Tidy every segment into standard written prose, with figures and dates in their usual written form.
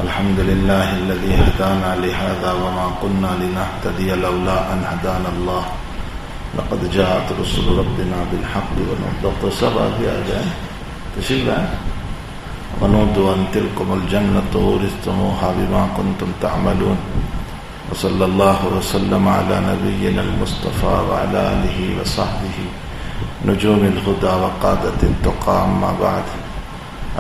الحمد لله الذي هدانا لهذا وما كنا لنهتدي لولا أن هدانا الله لقد جاءت رسل ربنا بالحق ونودوا سبا دیا جائے تشریف لائیں ونودوا أن تلكم الجنة أورثتموها بما كنتم تعملون وصلى الله وسلم على نبينا المصطفى وعلى آله وصحبه نجوم الهدى وقادة التقى. أما بعد،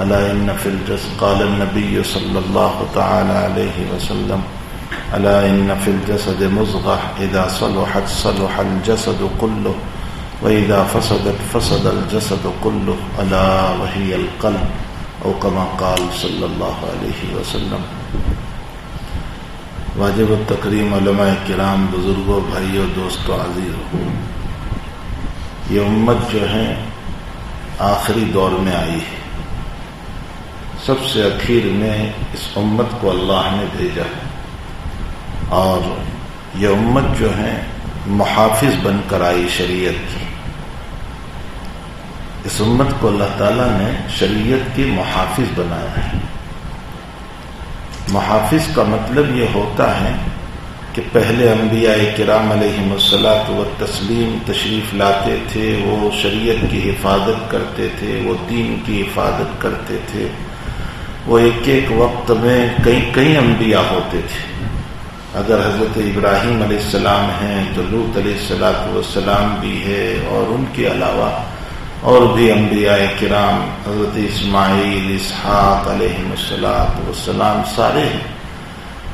ألا إن في الجسد قال النبي صلى الله تعالى عليه وسلم ألا إن في الجسد مضغة إذا صلحت صلح الجسد كله وإذا فسدت فسد الجسد كله ألا وهي القلب أو كما قال صلى الله عليه وسلم. واجب التکریم علماء کرام، بزرگوں، بھائیوں، دوستوں، عزیزوں، یہ امت جو ہے آخری دور میں آئی ہے. سب سے اخیر میں اس امت کو اللہ نے بھیجا ہے اور یہ امت جو ہے محافظ بن کر آئی شریعت کی. اس امت کو اللہ تعالیٰ نے شریعت کی محافظ بنایا ہے. محافظ کا مطلب یہ ہوتا ہے کہ پہلے انبیاء کرام علیہم الصلاۃ والتسلیم تشریف لاتے تھے، وہ شریعت کی حفاظت کرتے تھے، وہ دین کی حفاظت کرتے تھے. وہ ایک ایک وقت میں کئی انبیاء ہوتے تھے. اگر حضرت ابراہیم علیہ السلام ہیں تو لوط علیہ السلام بھی ہے، اور ان کے علاوہ اور بھی انبیاء کرام، حضرت اسماعیل، اسحاق علیہم السلام سارے ہیں.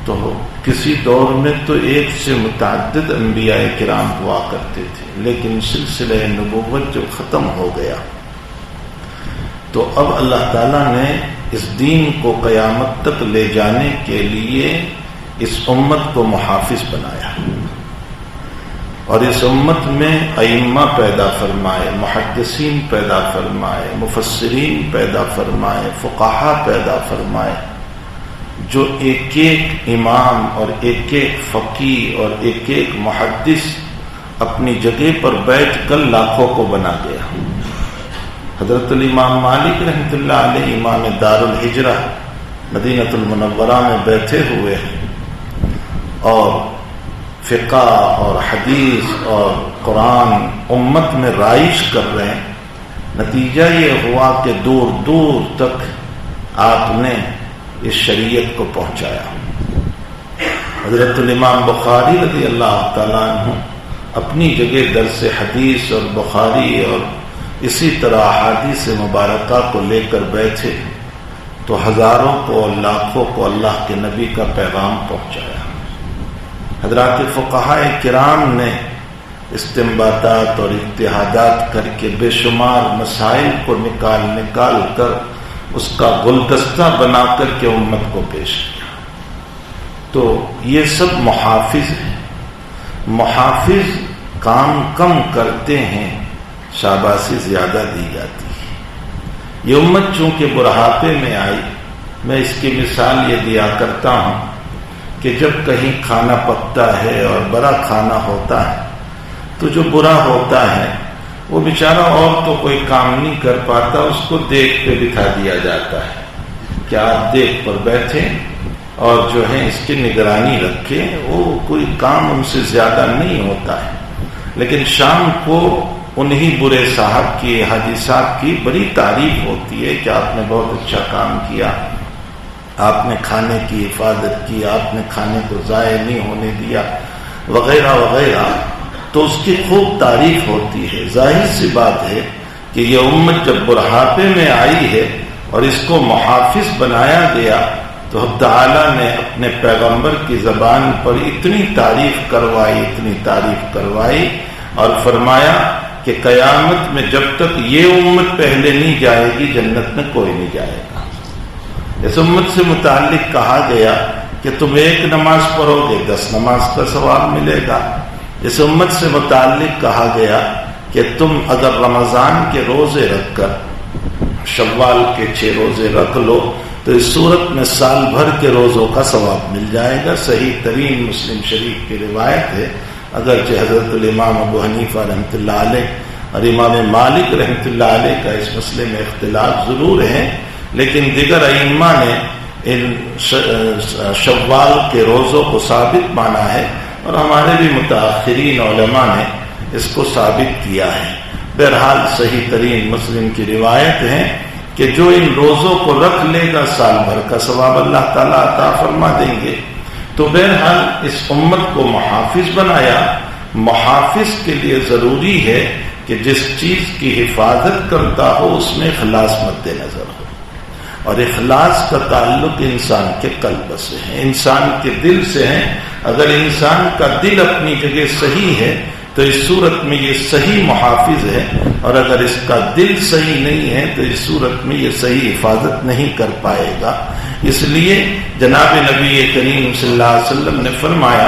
تو کسی دور میں تو ایک سے متعدد انبیاء کرام ہوا کرتے تھے، لیکن سلسلہ نبوت جو ختم ہو گیا تو اب اللہ تعالیٰ نے اس دین کو قیامت تک لے جانے کے لیے اس امت کو محافظ بنایا اور اس امت میں ائمہ پیدا فرمائے، محدثین پیدا فرمائے، مفسرین پیدا فرمائے، فقہا پیدا فرمائے، جو ایک ایک امام اور ایک ایک فقیہ اور ایک ایک محدث اپنی جگہ پر بیٹھ کر لاکھوں کو بنا گیا. حضرت الامام مالک رحمۃ اللہ علیہ امام دار الہجرہ مدینہ المنورہ میں بیٹھے ہوئے ہیں اور فقہ اور حدیث اور قرآن امت میں رائج کر رہے ہیں. نتیجہ یہ ہوا کہ دور دور تک آپ نے اس شریعت کو پہنچایا. حضرت الامام بخاری رضی اللہ تعالیٰ عنہ اپنی جگہ درس حدیث اور بخاری اور اسی طرح احادیث مبارکہ کو لے کر بیٹھے تو ہزاروں کو اور لاکھوں کو اللہ کے نبی کا پیغام پہنچایا. حضرات فقہاء کرام نے استنباطات اور اجتہادات کر کے بے شمار مسائل کو نکال کر اس کا گلدستہ بنا کر کے امت کو پیش کیا. تو یہ سب محافظ ہیں. محافظ کام کم کرتے ہیں، شاباشی زیادہ دی جاتی ہے. یہ امت چونکہ بڑھاپے میں آئی، میں اس کی مثال یہ دیا کرتا ہوں کہ جب کہیں کھانا پکتا ہے اور بڑا کھانا ہوتا ہے تو جو برا ہوتا ہے وہ بیچارہ اور تو کوئی کام نہیں کر پاتا، اس کو دیکھ پہ بٹھا دیا جاتا ہے کہ آپ دیکھ پر بیٹھیں اور جو ہے اس کی نگرانی رکھیں. وہ کوئی کام ان سے زیادہ نہیں ہوتا ہے. لیکن شام کو انہی برے صاحب کی حدیثات کی بڑی تعریف ہوتی ہے کہ آپ نے بہت اچھا کام کیا، آپ نے کھانے کی حفاظت کی، آپ نے کھانے کو ضائع نہیں ہونے دیا، وغیرہ وغیرہ. تو اس کی خوب تعریف ہوتی ہے. ظاہر سی بات ہے کہ یہ امت جب بڑھاپے میں آئی ہے اور اس کو محافظ بنایا گیا تو حق تعالیٰ نے اپنے پیغمبر کی زبان پر اتنی تعریف کروائی اور فرمایا کہ قیامت میں جب تک یہ امت پہلے نہیں جائے گی جنت میں کوئی نہیں جائے گا. اس امت سے متعلق کہا گیا کہ تم ایک نماز پڑھو گے 10 نماز کا ثواب ملے گا. اس امت سے متعلق کہا گیا کہ تم اگر رمضان کے روزے رکھ کر شوال کے 6 روزے رکھ لو تو اس صورت میں سال بھر کے روزوں کا ثواب مل جائے گا. صحیح ترین مسلم شریف کی روایت ہے. اگرچہ حضرت الامام ابو حنیفہ رحمۃ اللہ علیہ اور امام مالک رحمۃ اللہ علیہ کا اس مسئلے میں اختلاف ضرور ہے، لیکن دیگر ائمہ نے ان شوال کے روزوں کو ثابت مانا ہے، اور ہمارے بھی متاخرین علماء نے اس کو ثابت کیا ہے۔ بہرحال صحیح ترین مسلم کی روایت ہے کہ جو ان روزوں کو رکھ لے گا سال بھر کا ثواب اللہ تعالیٰ عطا فرما دیں گے۔ تو بہرحال اس امت کو محافظ بنایا۔ محافظ کے لیے ضروری ہے کہ جس چیز کی حفاظت کرتا ہو اس میں اخلاص مد نظر ہو، اور اخلاص کا تعلق انسان کے قلب سے ہے، انسان کے دل سے ہے۔ اگر انسان کا دل اپنی جگہ صحیح ہے تو اس صورت میں یہ صحیح محافظ ہے، اور اگر اس کا دل صحیح نہیں ہے تو اس صورت میں یہ صحیح حفاظت نہیں کر پائے گا۔ اس لیے جناب نبی کریم صلی اللہ علیہ وسلم نے فرمایا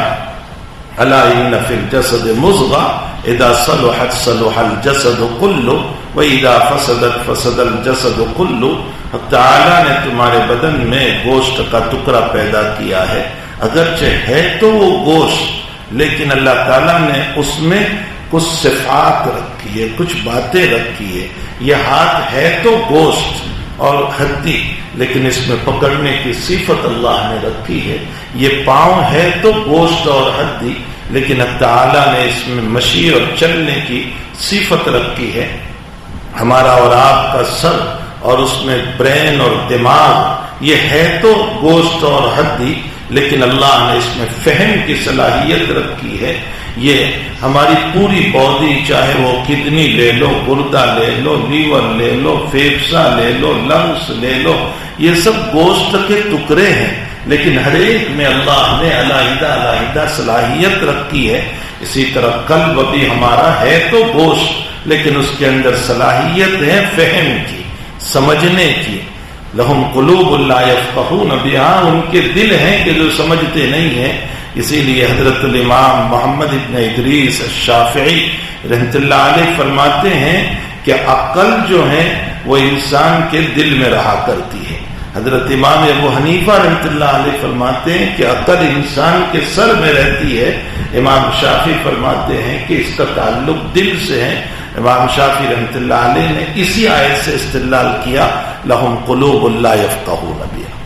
الا ان فی الجسد مضغہ اذا صلحت صلح الجسد کلہ واذا فسدت فسد الجسد کلہ۔ تعالیٰ نے تمہارے بدن میں گوشت کا ٹکڑا پیدا کیا ہے، اگرچہ ہے تو وہ گوشت، لیکن اللہ تعالیٰ نے اس میں کچھ صفات رکھی ہے، کچھ باتیں رکھی ہے۔ یہ ہاتھ ہے تو گوشت اور ہڈی، لیکن اس میں پکڑنے کی صفت اللہ نے رکھی ہے۔ یہ پاؤں ہے تو گوشت اور ہڈی، لیکن تعالیٰ نے اس میں مشی اور چلنے کی صفت رکھی ہے۔ ہمارا اور آپ کا سر اور اس میں برین اور دماغ، یہ ہے تو گوشت اور ہڈی، لیکن اللہ نے اس میں فہم کی صلاحیت رکھی ہے۔ یہ ہماری پوری باڈی، چاہے وہ کڈنی لے لو، گردہ لے لو، لیور لے لو، پھیپھڑا لے لو، لنگس لے لو، یہ سب گوشت کے ٹکڑے ہیں، لیکن ہر ایک میں اللہ نے علیحدہ علیحدہ صلاحیت رکھی ہے۔ اسی طرح قلب بھی ہمارا ہے تو گوشت، لیکن اس کے اندر صلاحیت ہے فہم کی، سمجھنے کی۔ لہم قلوب لا یفقہون بہا، ان کے دل ہیں کہ جو سمجھتے نہیں ہیں۔ اسی لیے حضرت الامام محمد ابن ادریس الشافعی رحمۃ اللہ علیہ فرماتے ہیں کہ عقل جو ہے وہ انسان کے دل میں رہا کرتی ہے۔ حضرت امام ابو حنیفہ رحمۃ اللہ علیہ فرماتے ہیں کہ عقل انسان کے سر میں رہتی ہے۔ امام شافعی فرماتے ہیں کہ اس کا تعلق دل سے ہے۔ امام شافعی رحمۃ اللہ علیہ نے اسی آیت سے استدلال کیا، لہم قلوب لا یفقہون بہا۔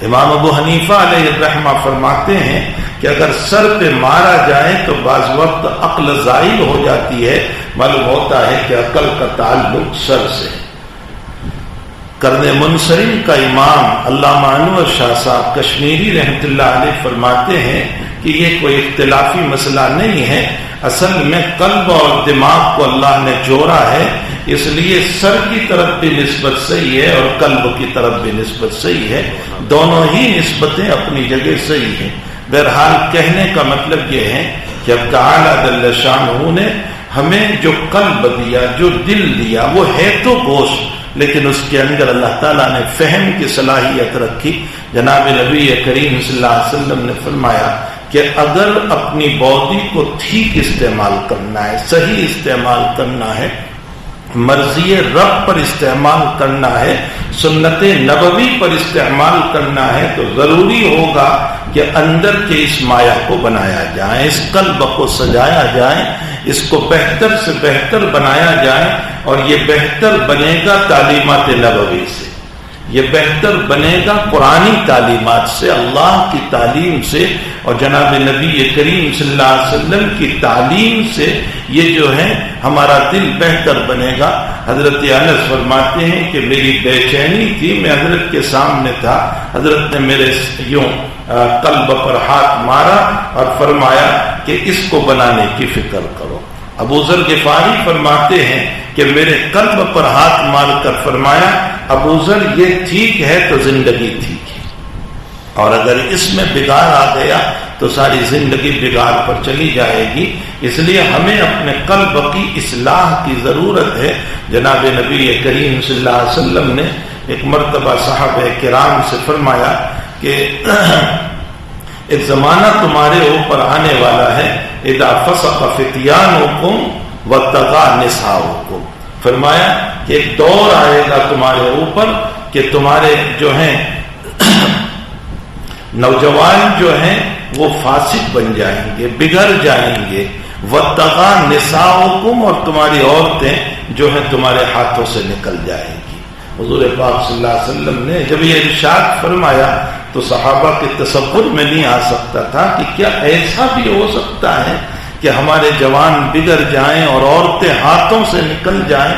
امام ابو حنیفہ علیہ الرحمہ فرماتے ہیں کہ اگر سر پہ مارا جائے تو بعض وقت عقل زائل ہو جاتی ہے، معلوم ہوتا ہے کہ عقل کا تعلق سر سے ہے۔ قرن منصرم کا امام علامہ انور شاہ صاحب کشمیری رحمۃ اللہ علیہ فرماتے ہیں کہ یہ کوئی اختلافی مسئلہ نہیں ہے، اصل میں قلب اور دماغ کو اللہ نے جوڑا ہے، اس لیے سر کی طرف بھی نسبت صحیح ہے اور قلب کی طرف بھی نسبت صحیح ہے، دونوں ہی نسبتیں اپنی جگہ صحیح ہیں۔ بہرحال کہنے کا مطلب یہ ہے کہ اب تعالیٰ جل شانہ نے ہمیں جو قلب دیا، جو دل دیا، وہ ہے تو گوشت، لیکن اس کے اندر اللہ تعالیٰ نے فہم کی صلاحیت رکھی۔ جناب نبی کریم صلی اللہ علیہ وسلم نے فرمایا کہ اگر اپنی باڈی کو ٹھیک استعمال کرنا ہے، صحیح استعمال کرنا ہے، مرضی رب پر استعمال کرنا ہے، سنت نبوی پر استعمال کرنا ہے، تو ضروری ہوگا کہ اندر کے اس مایا کو بنایا جائے، اس قلب کو سجایا جائے، اس کو بہتر سے بہتر بنایا جائے، اور یہ بہتر بنے گا تعلیمات نبوی سے، یہ بہتر بنے گا قرآنی تعلیمات سے، اللہ کی تعلیم سے اور جناب نبی کریم صلی اللہ علیہ وسلم کی تعلیم سے۔ یہ جو ہے ہمارا دل بہتر بنے گا۔ حضرت انس فرماتے ہیں کہ میری بے چینی تھی، میں حضرت کے سامنے تھا، حضرت نے میرے یوں قلب پر ہاتھ مارا اور فرمایا کہ اس کو بنانے کی فکر کرو۔ ابو ذر غفاری فرماتے ہیں کہ میرے قلب پر ہاتھ مار کر فرمایا، ابو ذر یہ ٹھیک ہے تو زندگی ٹھیک ہے، اور اگر اس میں بگاڑ آ گیا تو ساری زندگی بگاڑ پر چلی جائے گی۔ اس لیے ہمیں اپنے قلب کی اصلاح کی ضرورت ہے۔ جناب نبی کریم صلی اللہ علیہ وسلم نے ایک مرتبہ صحابہ کرام سے فرمایا کہ ایک زمانہ تمہارے اوپر آنے والا ہے، اذا فسق فتیانکم وطغى نساؤکم، فرمایا کہ ایک دور آئے گا تمہارے اوپر کہ تمہارے جو ہیں نوجوان جو ہیں وہ فاسق بن جائیں گے، بگڑ جائیں گے، وطغى نساؤکم، اور تمہاری عورتیں جو ہیں تمہارے ہاتھوں سے نکل جائیں گی۔ حضور پاک صلی اللہ علیہ وسلم نے جب یہ ارشاد فرمایا تو صحابہ کے تصور میں نہیں آ سکتا تھا کہ کیا ایسا بھی ہو سکتا ہے کہ ہمارے جوان بگڑ جائیں اور عورتیں ہاتھوں سے نکل جائیں.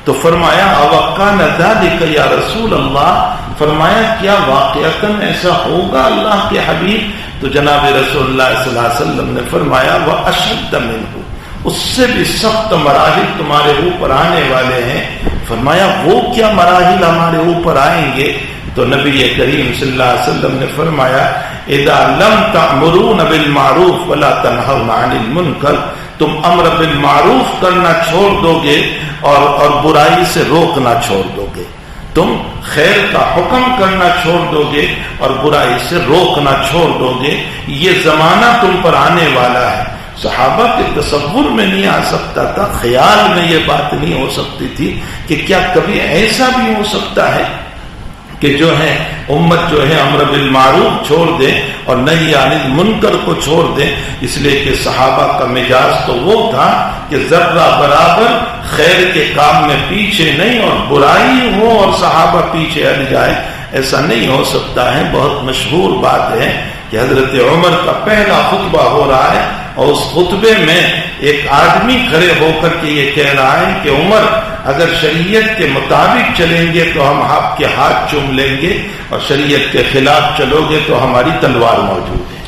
تو فرمایا اوکان ذالک یا رسول اللہ، فرمایا کیا واقعتاً ایسا ہوگا اللہ کے حبیب؟ تو جناب رسول اللہ صلی اللہ علیہ وسلم نے فرمایا وَأَشَدَّ مِنْهُ، اس سے بھی سخت مراحل تمہارے اوپر آنے والے ہیں. فرمایا وہ کیا مراحل ہمارے اوپر آئیں گے؟ تو نبی کریم صلی اللہ علیہ وسلم نے فرمایا اذا لم تأمرون بالمعروف ولا تنہون عن المنکر، تم امر بالمعروف کرنا چھوڑ دو گے اور برائی سے روکنا چھوڑ دو گے، تم خیر کا حکم کرنا چھوڑ دو گے اور برائی سے روکنا چھوڑ دو گے، یہ زمانہ تم پر آنے والا ہے. صحابہ کے تصور میں نہیں آ سکتا تھا، خیال میں یہ بات نہیں ہو سکتی تھی کہ کیا کبھی ایسا بھی ہو سکتا ہے کہ جو ہے امت جو ہے امر بالمعروف چھوڑ دے اور نہی عن المنکر کو چھوڑ دے. اس لیے کہ صحابہ کا مزاج تو وہ تھا کہ ذرہ برابر خیر کے کام میں پیچھے نہیں اور برائی ہو اور صحابہ پیچھے ہٹ جائے، ایسا نہیں ہو سکتا ہے. بہت مشہور بات ہے کہ حضرت عمر کا پہلا خطبہ ہو رہا ہے اور اس خطبے میں ایک آدمی کھڑے ہو کر کے یہ کہہ رہا ہے کہ عمر اگر شریعت کے مطابق چلیں گے تو ہم آپ کے ہاتھ چوم لیں گے اور شریعت کے خلاف چلو گے تو ہماری تلوار موجود ہے.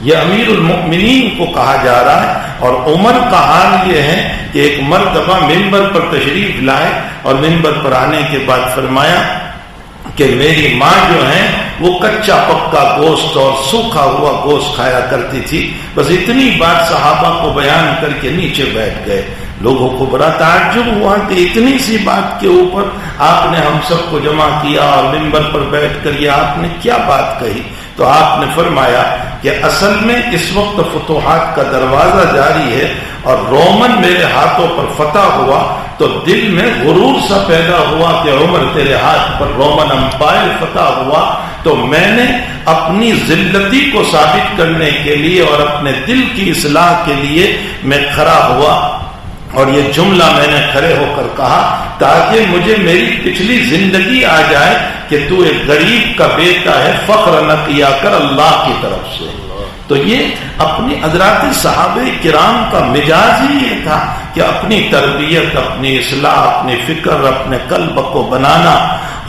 یہ امیر المؤمنین کو کہا جا رہا ہے. اور عمر کا حال یہ ہے کہ ایک مرتبہ منبر پر تشریف لائے اور منبر پر آنے کے بعد فرمایا کہ میری ماں جو ہے وہ کچا پکا گوشت اور سوکھا ہوا گوشت کھایا کرتی تھی. بس اتنی بات صحابہ کو بیان کر کے نیچے بیٹھ گئے. لوگوں کو بڑا تعجب ہوا کہ اتنی سی بات کے اوپر آپ نے ہم سب کو جمع کیا اور منبر پر بیٹھ کر یہ آپ نے کیا بات کہی؟ تو آپ نے فرمایا کہ اصل میں اس وقت فتوحات کا دروازہ جاری ہے اور رومن میرے ہاتھوں پر فتح ہوا تو دل میں غرور سا پیدا ہوا کہ عمر تیرے ہاتھ پر رومن امپائر فتح ہوا. تو میں نے اپنی ذلتی کو ثابت کرنے کے لیے اور اپنے دل کی اصلاح کے لیے میں کھڑا ہوا اور یہ جملہ میں نے کھڑے ہو کر کہا تاکہ مجھے میری پچھلی زندگی آ جائے کہ تو ایک غریب کا بیٹا ہے، فخر نہ کیا کر اللہ کی طرف سے. تو یہ اپنی حضرات صحابہ کرام کا مزاج ہی یہ تھا کہ اپنی تربیت، اپنی اصلاح، اپنی فکر، اپنے قلب کو بنانا،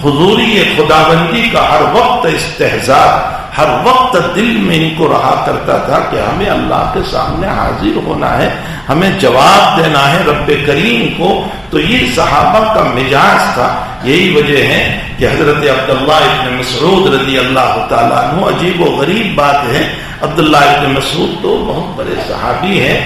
حضوری خداوندی کا ہر وقت استحضار، ہر وقت دل میں ان کو رہا کرتا تھا کہ ہمیں اللہ کے سامنے حاضر ہونا ہے، ہمیں جواب دینا ہے رب کریم کو. تو یہ صحابہ کا مزاج تھا. یہی وجہ ہے کہ حضرت عبداللہ ابن مسعود رضی اللہ تعالیٰ عنہ، عجیب و غریب بات ہے، عبداللہ ابن مسعود تو بہت بڑے صحابی ہیں.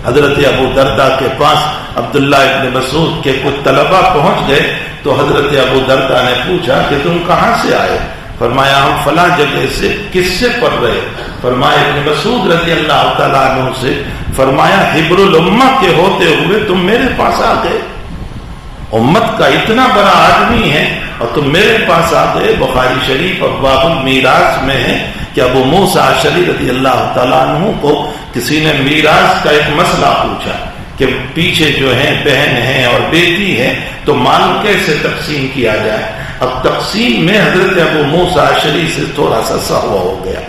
حضرت ابو دردہ کے پاس عبداللہ ابن مسعود کے کچھ طلبہ پہنچ گئے تو حضرت ابو دردہ نے پوچھا کہ تم کہاں سے آئے؟ فرمایا ہم فلاں جگہ سے. کس سے پڑھ رہے؟ فرمایا ابن مسعود رضی اللہ تعالیٰ عنہ سے. فرمایا حبر الامہ کے ہوتے ہوئے تم میرے پاس آ گئے، امت کا اتنا بڑا آدمی ہے اور تم میرے پاس آ گئے. بخاری شریف ابواب المیراث میں ہے کہ ابو موسیٰ اشعری رضی اللہ تعالیٰ عنہ کو کسی نے میراث کا ایک مسئلہ پوچھا کہ پیچھے جو ہے بہن ہے اور بیٹی ہے تو مال کیسے تقسیم کیا جائے. اب تقسیم میں حضرت ابو موسیٰ اشعری سے تھوڑا سا سہوا ہو گیا.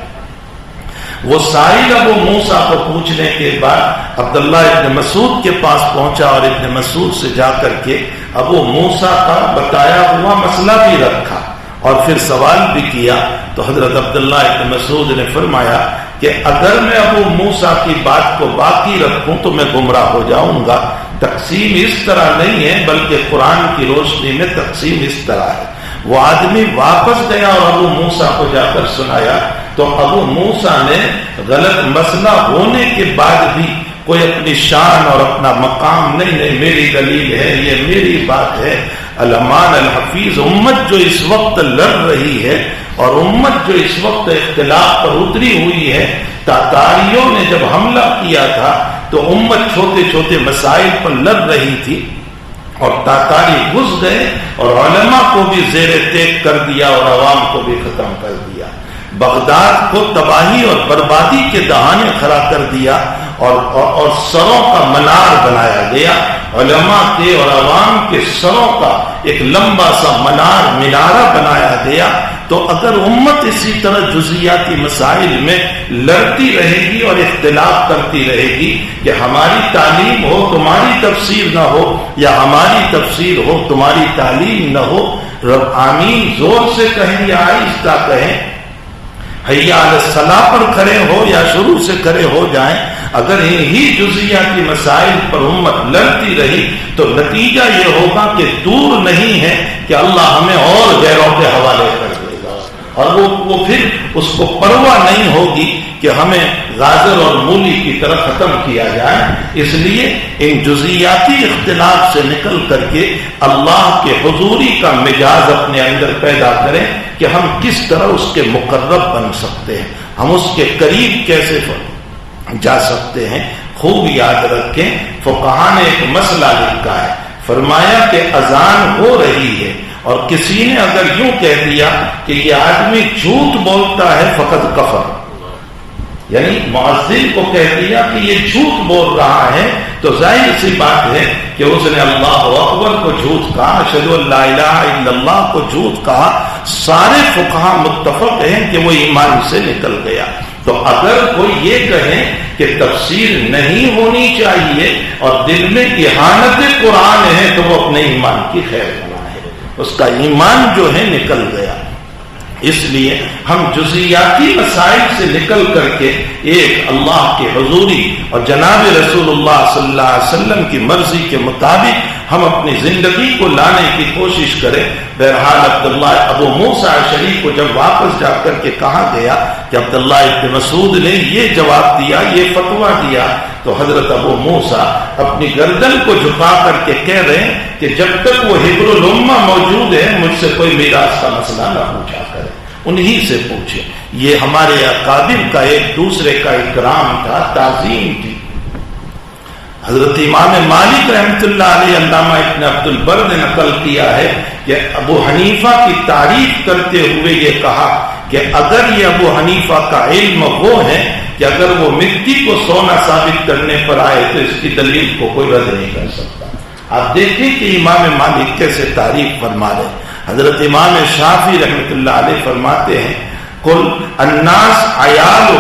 وہ سائل ابو موسیٰ کو پوچھنے کے بعد عبداللہ ابن مسعود کے پاس پہنچا اور ابن مسعود سے جا کر کے ابو موسیٰ کا بتایا ہوا مسئلہ بھی رکھا اور پھر سوال بھی کیا. تو حضرت عبداللہ ابن مسعود نے فرمایا کہ اگر میں ابو موسیٰ کی بات کو باقی رکھوں تو میں گمراہ ہو جاؤں گا. تقسیم اس طرح نہیں ہے بلکہ قرآن کی روشنی میں تقسیم اس طرح ہے. وہ آدمی واپس گیا اور ابو موسیٰ کو جا کر سنایا تو ابو موسیٰ نے غلط مسئلہ ہونے کے بعد بھی کوئی اپنی شان اور اپنا مقام نہیں میری دلیل ہے، یہ میری بات ہے. علمان الحفیظ، امت جو اس وقت لڑ رہی ہے اور امت جو اس وقت اختلاف پر اتری ہوئی ہے، تاتاریوں نے جب حملہ کیا تھا تو امت چھوٹے چھوٹے مسائل پر لڑ رہی تھی اور تاتاری گھس گئے اور علماء کو بھی زیر تیغ کر دیا اور عوام کو بھی ختم کر دیا. بغداد کو تباہی اور بربادی کے دہانے کھڑا کر دیا اور سروں کا منار بنایا گیا، علماء کے اور عوام کے سروں کا ایک لمبا سا منارہ بنایا گیا۔ تو اگر امت اسی طرح جزیاتی مسائل میں لڑتی رہے گی اور اختلاف کرتی رہے گی کہ ہماری تعلیم ہو تمہاری تفسیر نہ ہو، یا ہماری تفسیر ہو تمہاری تعلیم نہ ہو، رب آمین زور سے کہیں یا آہستہ کہیں، حیا علی الصلاۃ پر کھڑے ہو یا شروع سے کھڑے ہو جائیں، اگر انہی جزیاتی مسائل پر امت لڑتی رہی تو نتیجہ یہ ہوگا کہ دور نہیں ہے کہ اللہ ہمیں اور غیروں کے حوالے کر دے گا، اور وہ پھر اس کو پرواہ نہیں ہوگی کہ ہمیں گاجر اور مولی کی طرح ختم کیا جائے۔ اس لیے ان جزیاتی اختلاف سے نکل کر کے اللہ کے حضوری کا مزاج اپنے اندر پیدا کریں کہ ہم کس طرح اس کے مقرب بن سکتے ہیں، ہم اس کے قریب کیسے جا سکتے ہیں۔ خوب یاد رکھیں، فقہاء نے ایک مسئلہ لکھا ہے، فرمایا کہ اذان ہو رہی ہے اور کسی نے اگر یوں کہہ دیا کہ یہ آدمی جھوٹ بولتا ہے فقط کفر، یعنی مؤذن کو کہہ دیا کہ یہ جھوٹ بول رہا ہے، تو ظاہر سی بات ہے کہ اس نے اللہ اکبر کو جھوٹ کہا، اشہد ان لا الہ الا اللہ کو جھوٹ کہا۔ سارے فقہاء متفق ہیں کہ وہ ایمان سے نکل گیا۔ تو اگر کوئی یہ کہے کہ تفسیر نہیں ہونی چاہیے اور دل میں اہانت قرآن ہے تو وہ اپنے ایمان کی خیر بنا ہے، اس کا ایمان جو ہے نکل گیا۔ اس لیے ہم جزیاتی مسائل سے نکل کر کے ایک اللہ کی حضوری اور جناب رسول اللہ صلی اللہ علیہ وسلم کی مرضی کے مطابق ہم اپنی زندگی کو لانے کی کوشش کریں۔ بہرحال عبداللہ ابو موسیٰ اشعری کو جب واپس جا کر کے کہا گیا کہ عبداللہ ابن مسعود نے یہ جواب دیا، یہ فتویٰ دیا، تو حضرت ابو موسیٰ اپنی گردن کو جھکا کر کے کہہ رہے ہیں کہ جب تک وہ حبر الامہ موجود ہے مجھ سے کوئی میراث کا مسئلہ نہ پوچھا کرے، انہی سے پوچھے۔ یہ ہمارے اکابر کا ایک دوسرے کا اکرام تھا، تعظیم تھی۔ حضرت امام مالک رحمۃ اللہ علیہ، علامہ ابن عبد البر نے نقل کیا ہے کہ ابو حنیفہ کی تعریف کرتے ہوئے یہ کہا کہ اگر یہ ابو حنیفہ کا علم وہ ہے کہ اگر وہ مٹی کو سونا ثابت کرنے پر آئے تو اس کی دلیل کو کوئی رد نہیں کر سکتا۔ آپ دیکھیں کہ امام مالک کیسے تعریف فرما رہے۔ حضرت امام شافعی رحمۃ اللہ علیہ فرماتے ہیں کل الناس عیال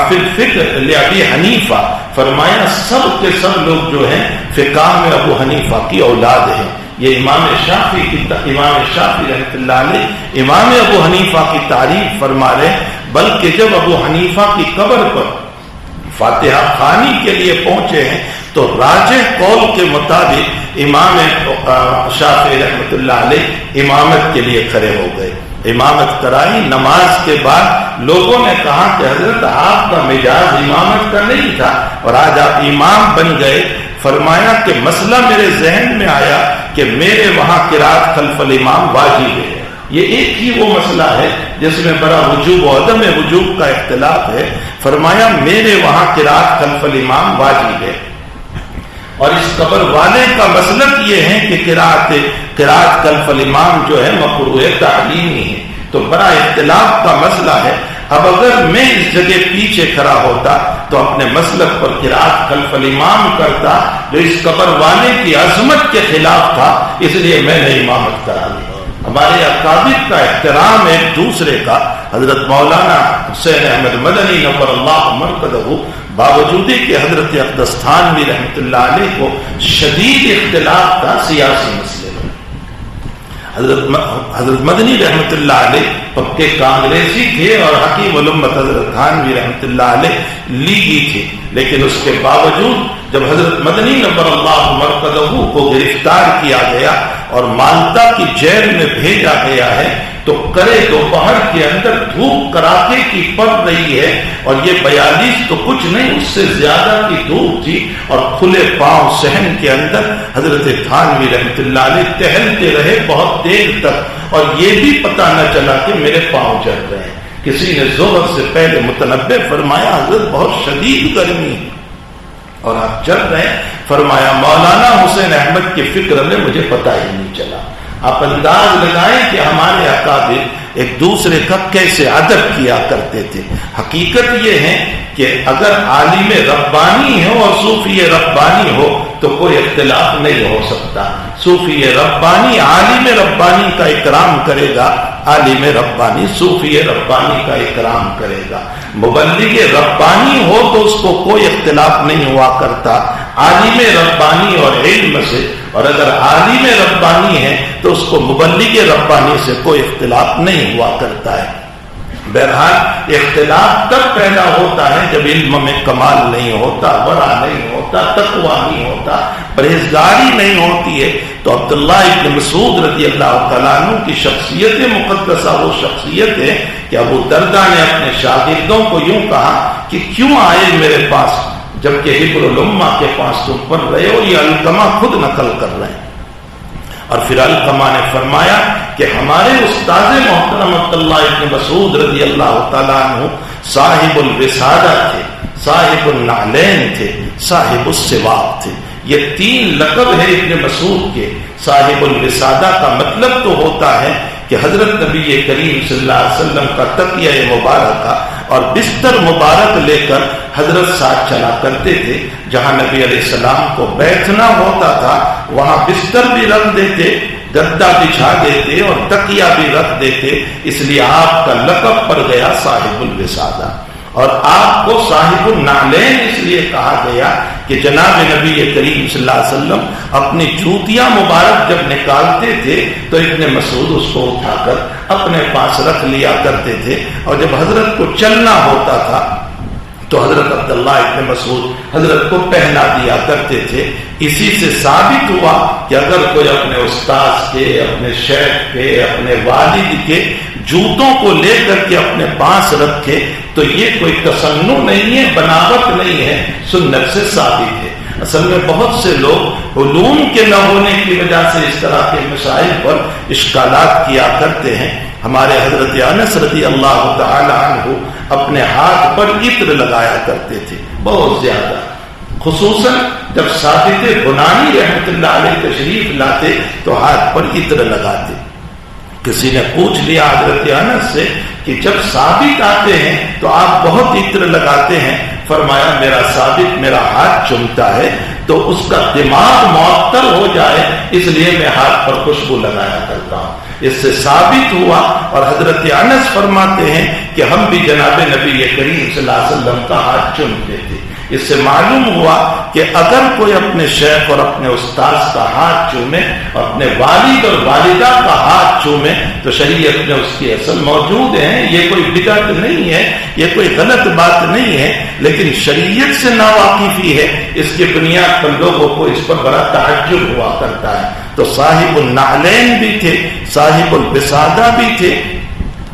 فی الفقہ لابی حنیفہ، فرمایا سب کے سب لوگ جو ہیں فقہ میں ابو حنیفہ کی اولاد ہیں۔ یہ امام شافعی رحمۃ اللہ علیہ امام ابو حنیفہ کی تعریف فرما رہے ہیں، بلکہ جب ابو حنیفہ کی قبر پر فاتحہ خوانی کے لیے پہنچے ہیں تو راجح قول کے مطابق امام شافعی رحمۃ اللہ علیہ امامت کے لیے کھڑے ہو گئے، امامت کرائی۔ نماز کے بعد لوگوں نے کہا کہ حضرت آپ کا مزاج امامت کا نہیں تھا اور آج آپ امام بن گئے۔ فرمایا کہ مسئلہ میرے ذہن میں آیا کہ میرے وہاں قرات خلف الامام واجب ہے۔ یہ ایک ہی وہ مسئلہ ہے جس میں بڑا وجوب و عدم وجوب کا اختلاف ہے۔ فرمایا میرے وہاں قرات خلف الامام واجب ہے، اور اس قبر والے کا مسلک یہ ہے کہ قرات خلف الامام جو ہے مکروہ تعلیمی ہے، تو بڑا اختلاف کا مسئلہ ہے۔ اب اگر میں اس جگہ پیچھے کھڑا ہوتا تو اپنے مسلک پر قرات خلف الامام کرتا جو اس قبر والے کی عظمت کے خلاف تھا، اس لیے میں نے امامت کرا لی۔ ہمارے اکابر کا احترام ایک دوسرے کا، حضرت مولانا حسین احمد مدنی نور اللہ مرقدہ باوجود کہ حضرت اقدس تھانوی رحمۃ اللہ علیہ کو شدید اختلاف تھا سیاسی مسئلے میں، حضرت مدنی رحمۃ اللہ علیہ پکے کانگریسی تھے اور حکیم الامت حضرت تھانوی رحمۃ اللہ علیہ لیگی تھے، لیکن اس کے باوجود جب حضرت مدنی نور اللہ مرقدہ کو گرفتار کیا گیا اور مالٹا کی جیل میں بھیجا گیا ہے تو کرے دوپہر کے اندر دھوپ کڑاکے کی پڑ رہی ہے، اور یہ 42 تو کچھ نہیں اس سے زیادہ کی دھوپ تھی، اور کھلے پاؤں صحن کے اندر حضرت تھانوی رحمۃ اللہ علیہ ٹہلتے رہے بہت دیر تک، اور یہ بھی پتہ نہ چلا کہ میرے پاؤں جل رہے ہیں۔ کسی نے ظہر سے پہلے متنبہ فرمایا حضرت بہت شدید گرمی ہے اور آپ چل رہے ہیں۔ فرمایا مولانا حسین احمد کی فکر میں مجھے پتہ ہی نہیں چلا۔ آپ انداز لگائیں کہ ہمارے اکابر ایک دوسرے کا کیسے ادب کیا کرتے تھے۔ حقیقت یہ ہے کہ اگر عالم ربانی ہو اور صوفی ربانی ہو تو کوئی اختلاف نہیں ہو سکتا۔ صوفی ربانی عالم ربانی کا اکرام کرے گا، عالم ربانی صوفی ربانی کا اکرام کرے گا۔ مبلغ ربانی ہو تو اس کو کوئی اختلاف نہیں ہوا کرتا عالم ربانی اور علم سے، اور اگر عالم ربانی ہے تو اس کو مبلغ ربانی سے کوئی اختلاف نہیں ہوا کرتا ہے۔ بہرحال اختلاف تب پیدا ہوتا ہے جب علم میں کمال نہیں ہوتا، ورع نہیں ہوتا، تقویٰ نہیں ہوتا، پرہیزگاری نہیں ہوتی ہے۔ تو عبداللہ ابن مسعود رضی اللہ تعالیٰ عنہ کی شخصیت مقدسہ وہ شخصیت ہے کہ ابو درداء نے اپنے شاگردوں کو یوں کہا کہ کیوں آئے میرے پاس جبکہ حبر الامہ کے پاس تم پڑھ رہے ہو، یہ علقمہ خود نقل کر رہے ہیں۔ اور پھر علقمہ نے فرمایا کہ ہمارے استاد محترم عبداللہ ابن مسعود رضی اللہ تعالیٰ عنہ صاحب الوسادہ تھے، صاحب النعلین تھے، صاحب السواق تھے۔ یہ تین لقب ہے ابن مسعود کے۔ صاحب الوسادہ کا مطلب تو ہوتا ہے کہ حضرت نبی کریم صلی اللہ علیہ وسلم کا تکیہ مبارکہ اور بستر مبارک لے کر حضرت ساتھ چلا کرتے تھے۔ جہاں نبی علیہ السلام کو بیٹھنا ہوتا تھا وہاں بستر بھی رکھ دیتے، گدا بچھا دیتے اور تکیہ بھی رکھ دیتے، اس لیے آپ کا لقب پڑ گیا صاحب الوسادہ۔ اور آپ کو صاحب النعلین اس لیے کہا گیا کہ جناب نبی کریم صلی اللہ علیہ وسلم اپنی جوتیاں مبارک جب نکالتے تھے تو ابن مسعود اس کو اٹھا کر اپنے پاس رکھ لیا کرتے تھے، اور جب حضرت کو چلنا ہوتا تھا تو حضرت عبداللہ ابن مسعود حضرت کو پہنا دیا کرتے تھے۔ اسی سے ثابت ہوا کہ اگر کوئی اپنے استاذ کے، اپنے شیخ کے، اپنے والد کے جوتوں کو لے کر کے اپنے پاس رکھے تو یہ کوئی تصنع نہیں ہے، بناوٹ نہیں ہے، سنت سے ثابت ہے۔ اصل میں بہت سے لوگ علوم کے نہ ہونے کی وجہ سے اس طرح کے مسائل پر اشکالات کیا کرتے ہیں۔ ہمارے حضرت انس رضی اللہ تعالی عنہ اپنے ہاتھ پر عطر لگایا کرتے تھے بہت زیادہ، خصوصاً جب ثابت بنانی رحمت اللہ علیہ تشریف لاتے تو ہاتھ پر عطر لگاتے۔ کسی نے پوچھ لیا حضرت انس سے کہ جب ثابت آتے ہیں تو آپ بہت عطر لگاتے ہیں، فرمایا میرا ثابت میرا ہاتھ چومتا ہے تو اس کا دماغ معطل ہو جائے اس لیے میں ہاتھ پر خوشبو لگایا کرتا ہوں۔ اس سے ثابت ہوا، اور حضرت انس فرماتے ہیں کہ ہم بھی جناب نبی کریم صلی اللہ علیہ وسلم کا ہاتھ چومتے تھے۔ اس سے معلوم ہوا کہ اگر کوئی اپنے شیخ اور اپنے استاذ کا ہاتھ چومے اور اپنے والد اور والدہ کا ہاتھ چومے تو شریعت میں اس کی اصل موجود ہے، یہ کوئی بدعت نہیں ہے، یہ کوئی غلط بات نہیں ہے، لیکن شریعت سے ناواقفی ہے، اس کی بنیاد پر لوگوں کو اس پر بڑا تعجب ہوا کرتا ہے۔ تو صاحب النعلین بھی تھے، صاحب الوسادہ بھی تھے،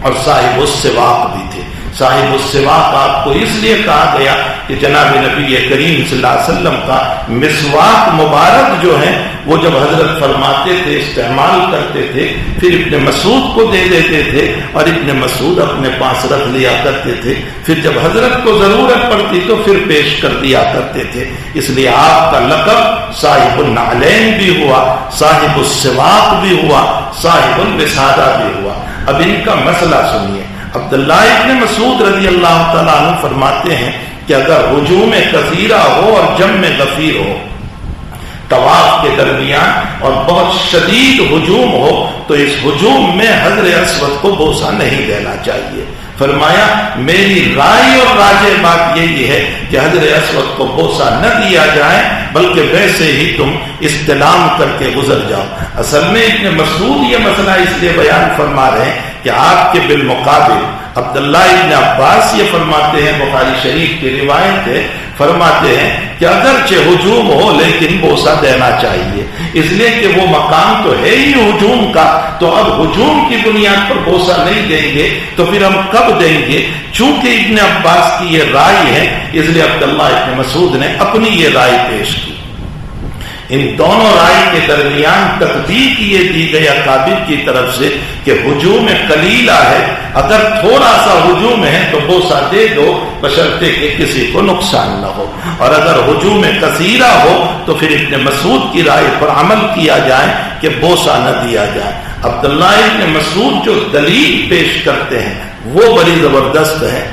اور صاحب السواق بھی تھے۔ صاحب السواق آپ کو اس لیے کہا گیا کہ جناب نبی کریم صلی اللہ علیہ وسلم کا مسواک مبارک جو ہے وہ جب حضرت فرماتے تھے استعمال کرتے تھے پھر ابن مسعود کو دے دیتے تھے اور ابن مسعود اپنے پاس رکھ لیا کرتے تھے، پھر جب حضرت کو ضرورت پڑتی تو پھر پیش کر دیا کرتے تھے۔ اس لیے آپ کا لقب صاحب النعلین بھی ہوا، صاحب السواق بھی ہوا، صاحب الوسادہ بھی ہوا۔ اب ان کا مسئلہ سنیے۔ عبداللہ ابن مسعود رضی اللہ تعالیٰ عنہ فرماتے ہیں کہ اگر ہجوم کثیرہ ہو اور جمع غفیر ہو، طواف کے درمیان اور بہت شدید ہجوم ہو تو اس ہجوم میں حجر اسود کو بوسہ نہیں دینا چاہیے۔ فرمایا میری رائے اور راجح بات یہی ہے کہ حجر اسود کو بوسہ نہ دیا جائے بلکہ ویسے ہی تم استلام کر کے گزر جاؤ۔ اصل میں ابن مسعود یہ مسئلہ اس لیے بیان فرما رہے ہیں کہ آپ کے بالمقابل عبداللہ ابن عباس یہ فرماتے ہیں، بخاری شریف کی روایت ہے، فرماتے ہیں کہ اگرچہ ہجوم ہو لیکن بوسہ دینا چاہیے، اس لیے کہ وہ مقام تو ہے ہی ہجوم کا، تو اب ہجوم کی بنیاد پر بوسہ نہیں دیں گے تو پھر ہم کب دیں گے؟ چونکہ ابن عباس کی یہ رائے ہے اس لیے عبداللہ ابن مسعود نے اپنی یہ رائے پیش کی۔ ان دونوں رائے کے درمیان تقدیر یہ دی گئی اکابر کی طرف سے کہ ہجوم قلیلہ ہے، اگر تھوڑا سا ہجوم ہے تو بوسہ دے دو بشرطے کہ کسی کو نقصان نہ ہو، اور اگر ہجوم کثیرہ ہو تو پھر ابن مسعود کی رائے پر عمل کیا جائے کہ بوسہ نہ دیا جائے۔ عبداللہ ابن مسعود جو دلیل پیش کرتے ہیں وہ بڑی زبردست ہے۔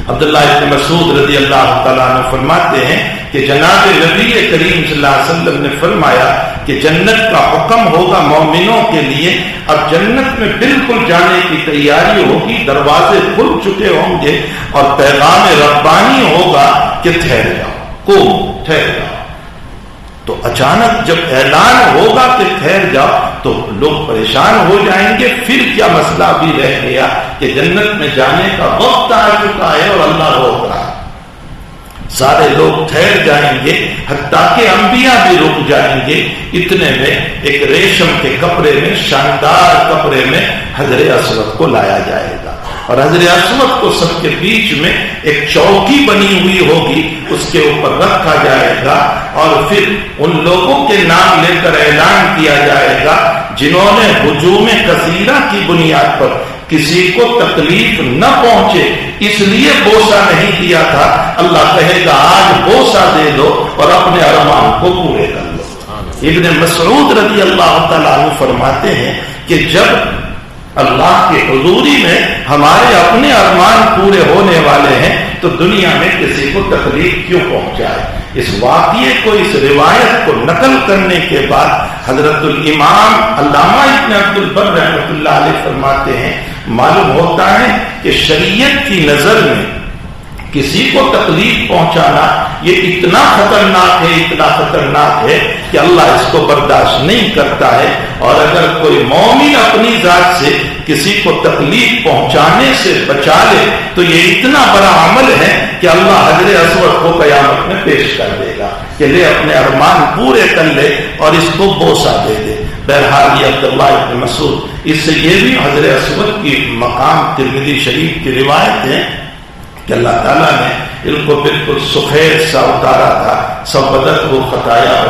عبداللہ ابن مسعود رضی اللہ تعالیٰ عنہ فرماتے ہیں کہ جناب نبی کریم صلی اللہ علیہ وسلم نے فرمایا کہ جنت کا حکم ہوگا مومنوں کے لیے، اب جنت میں بالکل جانے کی تیاری ہوگی، دروازے کھل چکے ہوں گے اور پیغام ربانی ہوگا کہ ٹھہر جاؤ، ٹھہر جاؤ۔ تو اچانک جب اعلان ہوگا کہ ٹھہر جاؤ تو لوگ پریشان ہو جائیں گے، پھر کیا مسئلہ بھی رہ گیا کہ جنت میں جانے کا وقت آ چکا ہے اور اللہ روک رہا ہے۔ سارے لوگ ٹھہر جائیں گے، حتیٰ کہ انبیاء بھی رک جائیں گے۔ اتنے میں ایک ریشم کے کپڑے میں، شاندار کپڑے میں حضرت اسود کو لایا جائے گا، اور حضرت اسود کو سب کے بیچ میں ایک چوکی بنی ہوئی ہوگی، اس کے اوپر رکھا جائے گا، اور پھر ان لوگوں کے نام لے کر اعلان کیا جائے گا جنہوں نے ہجوم کثیرہ کی بنیاد پر کسی کو تکلیف نہ پہنچے اس لیے بوسہ نہیں دیا تھا، اللہ کہے گا آج بوسہ دے دو اور اپنے ارمان کو پورے کر لو۔ ابن مسعود رضی اللہ تعالیٰ عنہ فرماتے ہیں کہ جب اللہ کی حضوری میں ہمارے اپنے ارمان پورے ہونے والے ہیں تو دنیا میں کسی کو تکلیف کیوں پہنچائے۔ اس واقعے کو، اس روایت کو نقل کرنے کے بعد حضرت الامام علامہ ابن عبد البر رحمۃ اللہ علیہ فرماتے ہیں معلوم ہوتا ہے کہ شریعت کی نظر میں کسی کو تکلیف پہنچانا یہ اتنا خطرناک ہے، اتنا خطرناک ہے کہ اللہ اس کو برداشت نہیں کرتا ہے، اور اگر کوئی مومن اپنی ذات سے کسی کو تکلیف پہنچانے سے بچا لے تو یہ اتنا بڑا عمل ہے کہ اللہ حضرت اسود کو قیامت میں پیش کر دے گا کہ لے اپنے ارمان پورے کر لے اور اس کو بوسہ دے دے۔ بہرحال یہ عبداللہ ابن مسعود، اس سے یہ بھی حضرت اسود کی مقام ترمذی شریف کی روایت ہے کہ اللہ تعالیٰ نے ان کو بالکل سفید سا اتارا تھا، سبدت کو خطایا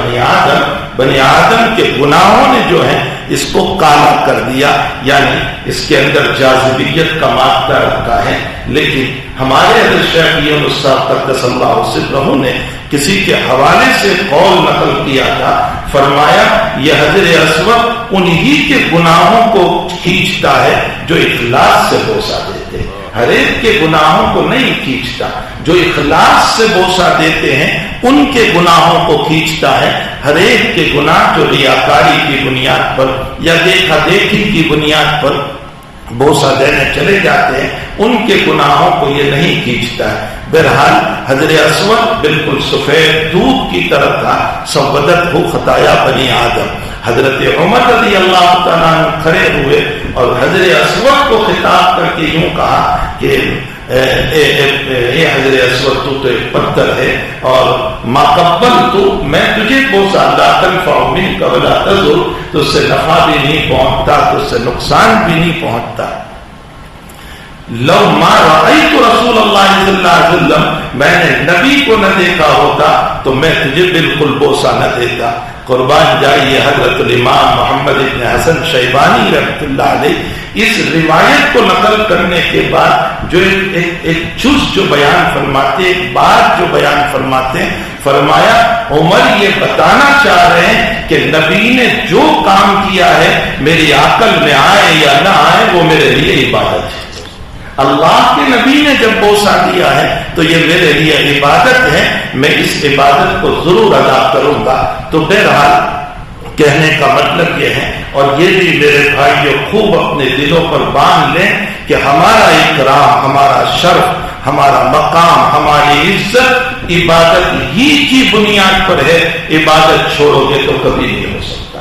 بنی آدم کے گناہوں نے جو ہے اس کو کالا کر دیا، یعنی اس کے اندر جاذبیت کا مادہ رکھا ہے۔ لیکن ہمارے حضرت شیخ یونس صاحب قدس اللہ سرہ نے کسی کے حوالے سے قول نقل کیا تھا، فرمایا یہ حضرت اسود انہی کے گناہوں کو کھینچتا ہے جو اخلاص سے بوسہ دیتے ہیں، ہر ایک کے گناہوں کو نہیں کھینچتا، جو اخلاص سے بوسہ دیتے ہیں ان کے گناہوں کو کھینچتا ہے۔ ہر ایک کے گناہ جو ریاکاری کی بنیاد پر یا دیکھا دیکھی کی بنیاد پر بوسہ دینے چلے جاتے ہیں ان کے گناہوں کو یہ نہیں کھینچتا ہے۔ بہرحال حضرت اسود بالکل سفید دودھ کی طرح تھا، سبدت ہو خطایا بنی آدم۔ حضرت عمر رضی اللہ تعالیٰ عنہ کھڑے ہوئے اور حضرت اسود کو خطاب کر کے یوں کہا کہ اے حضرت اسود تو ایک پتھر ہے اور ما قبلت میں تجھے بوسہ لا تنفع منک ولا تضر، تو اس سے نفع بھی نہیں پہنچتا، تو اس سے نقصان بھی نہیں پہنچتا۔ لو ما رأیت رسول اللہ صلی اللہ علیہ وسلم، میں نے نبی کو نہ دیکھا ہوتا تو میں تجھے بالکل بوسہ نہ دیتا۔ قربان جائیے حضرت الامام محمد ابن حسن شیبانی رحمۃ اللہ علیہ اس روایت کو نقل کرنے کے بعد جو ایک جز جو بیان فرماتے، ایک بات جو بیان فرماتے، فرمایا عمر یہ بتانا چاہ رہے ہیں کہ نبی نے جو کام کیا ہے میری عقل میں آئے یا نہ آئے وہ میرے لیے عبادت ہے۔ اللہ کے نبی نے جب بوسہ دیا ہے تو یہ میرے لیے عبادت ہے، میں اس عبادت کو ضرور ادا کروں گا۔ تو بہرحال کہنے کا مطلب یہ ہے، اور یہ بھی میرے بھائیوں خوب اپنے دلوں پر باندھ لیں کہ ہمارا اکرام، ہمارا شرف، ہمارا مقام، ہماری عزت عبادت ہی کی بنیاد پر ہے۔ عبادت چھوڑو گے تو کبھی نہیں ہو سکتا۔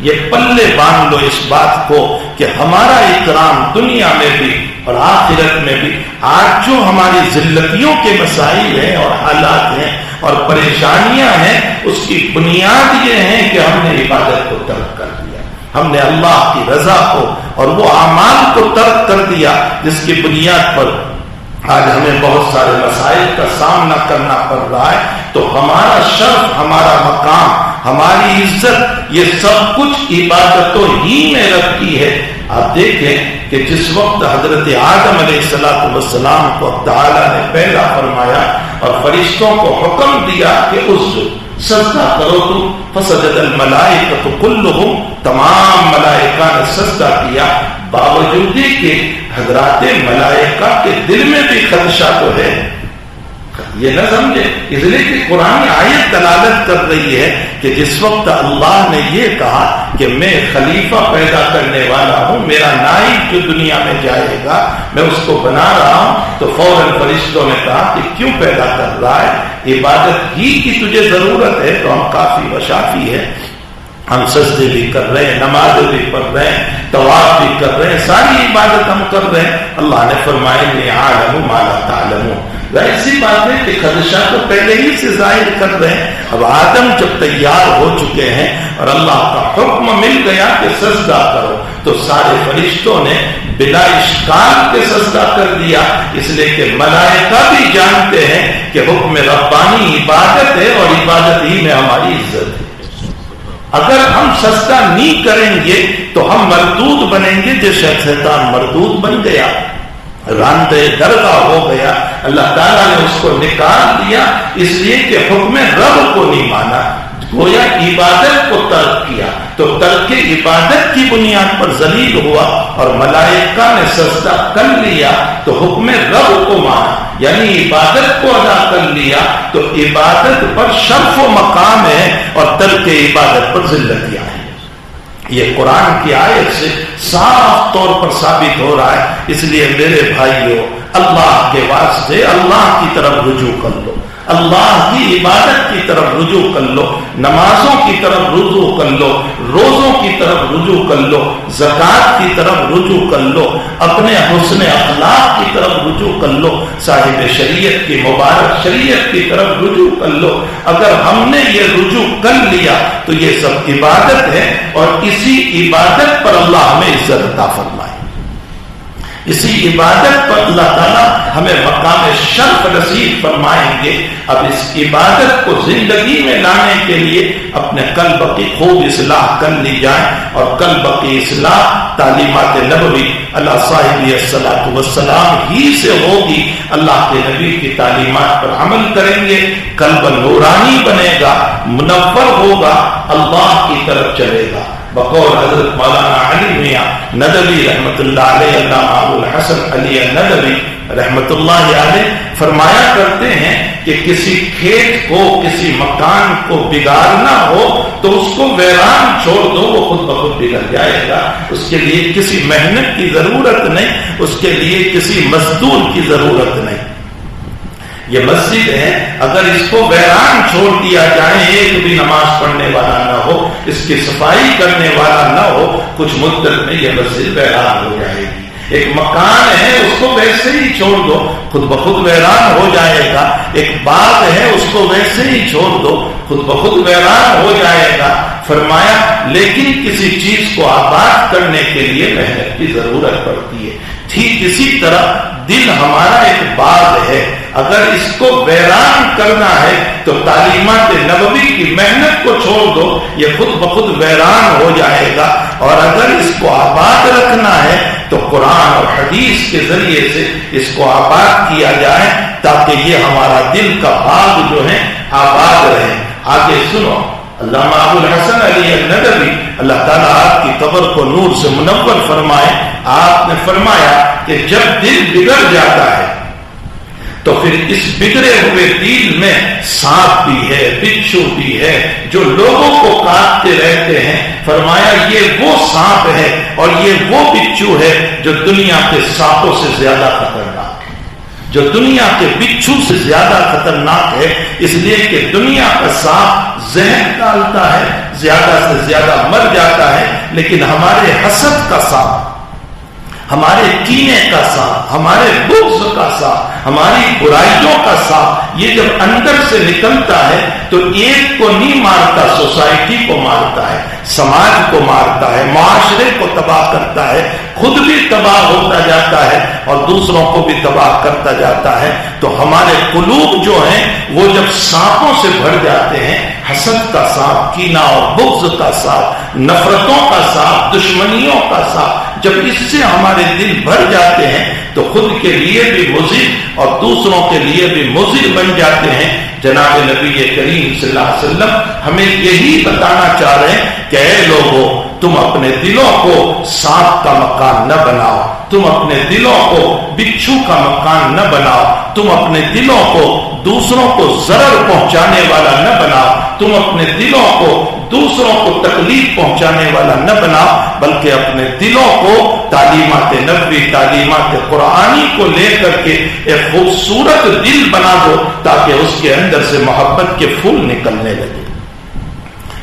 یہ پلے باندھ لو اس بات کو کہ ہمارا اکرام دنیا میں بھی اور آخرت میں بھی۔ آج جو ہماری ذلتیوں کے مسائل ہیں اور حالات ہیں اور پریشانیاں ہیں، اس کی بنیاد یہ ہے کہ ہم نے عبادت کو ترک کر دیا، ہم نے اللہ کی رضا کو اور وہ اعمال کو ترک کر دیا جس کی بنیاد پر آج ہمیں بہت سارے مسائل کا سامنا کرنا پڑ رہا ہے، تو ہمارا شرف، ہمارا مقام، ہماری عزت، یہ سب کچھ عبادتوں ہی میں رکھی ہے۔ آپ دیکھیں کہ جس وقت حضرت آدم علیہ السلام کو تعالیٰ نے پیدا فرمایا اور فرشتوں کو حکم دیا کہ اس سجدہ کرو، تو فسجد الملائکۃ کلھم، تمام ملائکہ نے سجدہ کیا، باوجود کہ حضرات ملائکہ کے دل میں بھی خدشہ تو ہے، یہ نہ سمجھے، اس لیے کہ قرآن آیت دلالت کر رہی ہے کہ جس وقت اللہ نے یہ کہا کہ میں خلیفہ پیدا کرنے والا ہوں، میرا نائب جو دنیا میں جائے گا میں اس کو بنا رہا ہوں، تو فوراً فرشتوں نے کہا کہ کیوں پیدا کر رہا ہے، عبادت ہی کی تجھے ضرورت ہے، تو ہم کافی وشافی ہے، ہم سجدے بھی کر رہے ہیں، نماز بھی پڑھ رہے ہیں، طواف بھی کر رہے ہیں، ساری عبادت ہم کر رہے ہیں۔ اللہ نے فرمایا انی اعلم ما لا تعلمون، ظاہر سی بات ہے کہ خدشہ تو پہلے ہی سے ظاہر کر رہے ہیں۔ اب آدم جب تیار ہو چکے ہیں اور اللہ کا حکم مل گیا کہ سجدہ کرو، تو سارے فرشتوں نے بلا اشکال کے سجدہ کر دیا، اس لیے کہ ملائکہ بھی جانتے ہیں کہ حکم ربانی عبادت ہے اور عبادت ہی میں ہماری عزت ہے۔ اگر ہم سجدہ نہیں کریں گے تو ہم مردود بنیں گے، جیسے شیطان مردود بن گیا، راندے درگاہ ہو گیا، اللہ تعالیٰ نے اس کو نکال دیا، اس لیے کہ حکم رب کو نہیں مانا، گویا عبادت کو ترک کیا، تو ترک عبادت کی بنیاد پر ذلیل ہوا، اور ملائکہ نے سجدہ کر لیا تو حکم رب کو مانا، یعنی عبادت کو ادا کر لیا، تو عبادت پر شرف و مقام ہے اور ترک عبادت پر ذلتیاں ہیں۔ یہ قرآن کی آیت سے صاف طور پر ثابت ہو رہا ہے، اس لیے میرے بھائیوں، اللہ کے واسطے اللہ کی طرف رجوع کر لو، اللہ کی عبادت کی طرف رجوع کر لو، نمازوں کی طرف رجوع کر لو، روزوں کی طرف رجوع کر لو، زکوٰۃ کی طرف رجوع کر لو، اپنے حسن اخلاق کی طرف رجوع کر لو، صاحب شریعت کی مبارک شریعت کی طرف رجوع کر لو۔ اگر ہم نے یہ رجوع کر لیا تو یہ سب عبادت ہے، اور اسی عبادت پر اللہ ہمیں عزت عطا فرمائے، اسی عبادت پر اللہ تعالیٰ ہمیں مقام شرف نصیب فرمائیں گے۔ اب اس عبادت کو زندگی میں لانے کے لیے اپنے قلب کی خوب اصلاح کر لی جائے، اور قلب کی اصلاح تعلیمات نبوی اللہ صاحب الصلاۃ والسلام ہی سے ہوگی۔ اللہ کے نبی کی تعلیمات پر عمل کریں گے، قلب نورانی بنے گا، منور ہوگا، اللہ کی طرف چلے گا۔ بقول حضرت مولانا علی میاں ندوی رحمت اللہ علیہ، علامہ ابو الحسن علی ندوی رحمت اللہ علیہ فرمایا کرتے ہیں کہ کسی کھیت کو، کسی مکان کو بگاڑنا ہو تو اس کو ویران چھوڑ دو، وہ خود بخود بگڑ جائے گا، اس کے لیے کسی محنت کی ضرورت نہیں، اس کے لیے کسی مزدور کی ضرورت نہیں۔ یہ مسجد ہے، اگر اس کو ویران چھوڑ دیا جائے، ایک بھی نماز پڑھنے والا نہ ہو، اس کی صفائی کرنے والا نہ ہو، کچھ مدت میں یہ مسجد ویران ہو جائے گی۔ ایک مکان ہے، اس کو ویسے ہی چھوڑ دو، خود بخود ویران ہو جائے گا۔ ایک باغ ہے، اس کو ویسے ہی چھوڑ دو، خود بخود ویران ہو جائے گا۔ فرمایا لیکن کسی چیز کو آباد کرنے کے لیے محنت کی ضرورت پڑتی ہے۔ ٹھیک اسی طرح دل ہمارا ایک باغ ہے، اگر اس کو ویران کرنا ہے تو تعلیمات نبوی کی محنت کو چھوڑ دو، یہ خود بخود ویران ہو جائے گا۔ اور اگر اس کو آباد رکھنا ہے تو قرآن اور حدیث کے ذریعے سے اس کو آباد کیا جائے، تاکہ یہ ہمارا دل کا باغ جو ہے آباد رہے۔ آگے سنو، علامہ ابو الحسن علی ندوی اللہ تعالیٰ آپ کی قبر کو نور سے منور فرمائے، آپ نے فرمایا کہ جب دل بگڑ جاتا ہے تو پھر اس بگڑے ہوئے دل میں سانپ بھی ہے، بچھو بھی ہے، جو لوگوں کو کاٹتے رہتے ہیں۔ فرمایا یہ وہ سانپ ہے اور یہ وہ بچھو ہے جو دنیا کے سانپوں سے زیادہ خطرناک ہے، جو دنیا کے بچھو سے زیادہ خطرناک ہے، اس لیے کہ دنیا کا سانپ زہر ڈالتا ہے، زیادہ سے زیادہ مر جاتا ہے، لیکن ہمارے حسد کا سانپ، ہمارے کینے کا سانپ، ہمارے بغض کا سانپ، ہماری برائیوں کا سانپ، یہ جب اندر سے نکلتا ہے تو ایک کو نہیں مارتا، سوسائٹی کو مارتا ہے، سماج کو مارتا ہے، معاشرے کو تباہ کرتا ہے، خود بھی تباہ ہوتا جاتا ہے اور دوسروں کو بھی تباہ کرتا جاتا ہے. تو ہمارے قلوب جو ہیں وہ جب سانپوں سے بھر جاتے ہیں، حسد کا سانپ، کینہ اور بغض کا سانپ، نفرتوں کا سانپ، دشمنیوں کا سانپ، جب اس سے ہمارے دل بھر جاتے ہیں تو خود کے لیے بھی مضر اور دوسروں کے لیے بھی مضر بن جاتے ہیں. جناب نبی کریم صلی اللہ علیہ وسلم ہمیں یہی بتانا چاہ رہے ہیں کہ اے لوگوں، تم اپنے دلوں کو سانپ کا مکان نہ بناؤ، تم اپنے دلوں کو بچھو کا مکان نہ بناؤ، تم اپنے دلوں کو دوسروں کو ضرر پہنچانے والا نہ بناؤ، تم اپنے دلوں کو دوسروں کو تکلیف پہنچانے والا نہ بناؤ، بلکہ اپنے دلوں کو تعلیمات نبوی، تعلیمات قرآنی کو لے کر کے ایک خوبصورت دل بنا دو، تاکہ اس کے اندر سے محبت کے پھول نکلنے لگے،